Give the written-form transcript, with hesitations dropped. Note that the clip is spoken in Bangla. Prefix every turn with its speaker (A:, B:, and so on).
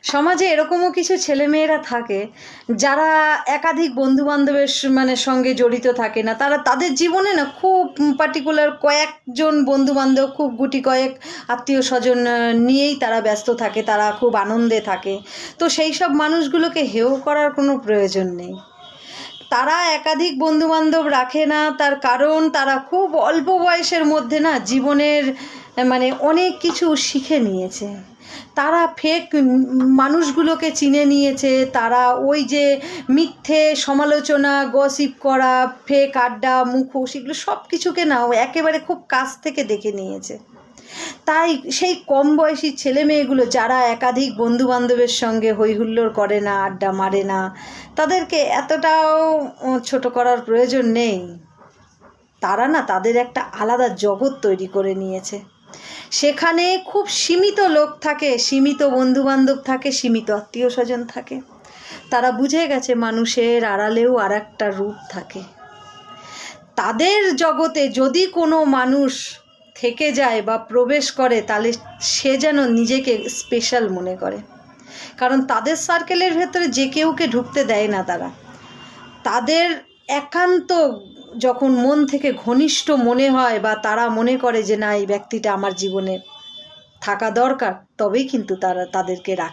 A: সমাজে এরকমও কিছু ছেলেমেয়েরা থাকে যারা একাধিক বন্ধুবান্ধবের সঙ্গে জড়িত থাকে না, তারা তাদের জীবনে না খুব পার্টিকুলার কয়েকজন বন্ধুবান্ধব, খুব গুটি কয়েক আত্মীয় স্বজন নিয়েই তারা ব্যস্ত থাকে, তারা খুব আনন্দে থাকে। তো সেই সব মানুষগুলোকে হেয় করার কোনো প্রয়োজন নেই। তারা একাধিক বন্ধুবান্ধব রাখে না, তার কারণ তারা খুব অল্প বয়সের মধ্যে না জীবনের অনেক কিছু শিখে নিয়েছে। তারা ফেক মানুষগুলোকে চিনে নিয়েছে, তারা ওই যে মিথ্যে সমালোচনা, গসিপ করা, ফেক আড্ডা, মুখোশ, এগুলো সব কিছুকে না একেবারে খুব কাছ থেকে দেখে নিয়েছে। তাই সেই কম বয়সী ছেলে মেয়েগুলো যারা একাধিক বন্ধুবান্ধবের সঙ্গে হইহুল্লোড় করে না, আড্ডা মারে না, তাদেরকে এতটাও ছোট করার প্রয়োজন নেই। তারা না তাদের একটা আলাদা জগৎ তৈরি করে নিয়েছে। সেখানে খুব সীমিত লোক থাকে, সীমিত বন্ধুবান্ধব থাকে, সীমিত আত্মীয় স্বজন থাকে। তারা বুঝে গেছে মানুষের আড়ালেও আর একটা রূপ থাকে। তাদের জগতে যদি কোনো মানুষ থেকে যায় বা প্রবেশ করে, তাহলে সে যেন নিজেকে স্পেশাল মনে করে। কারণ তাদের সার্কেলের ভেতরে যে কেউকে ঢুকতে দেয় না তারা। তাদের একান্ত যখন মন থেকে ঘনিষ্ঠ মনে হয় বা তারা মনে করে যে না, এই ব্যক্তিটা আমার জীবনে থাকা দরকার, তবেই কিন্তু তারা তাদেরকে রাখে।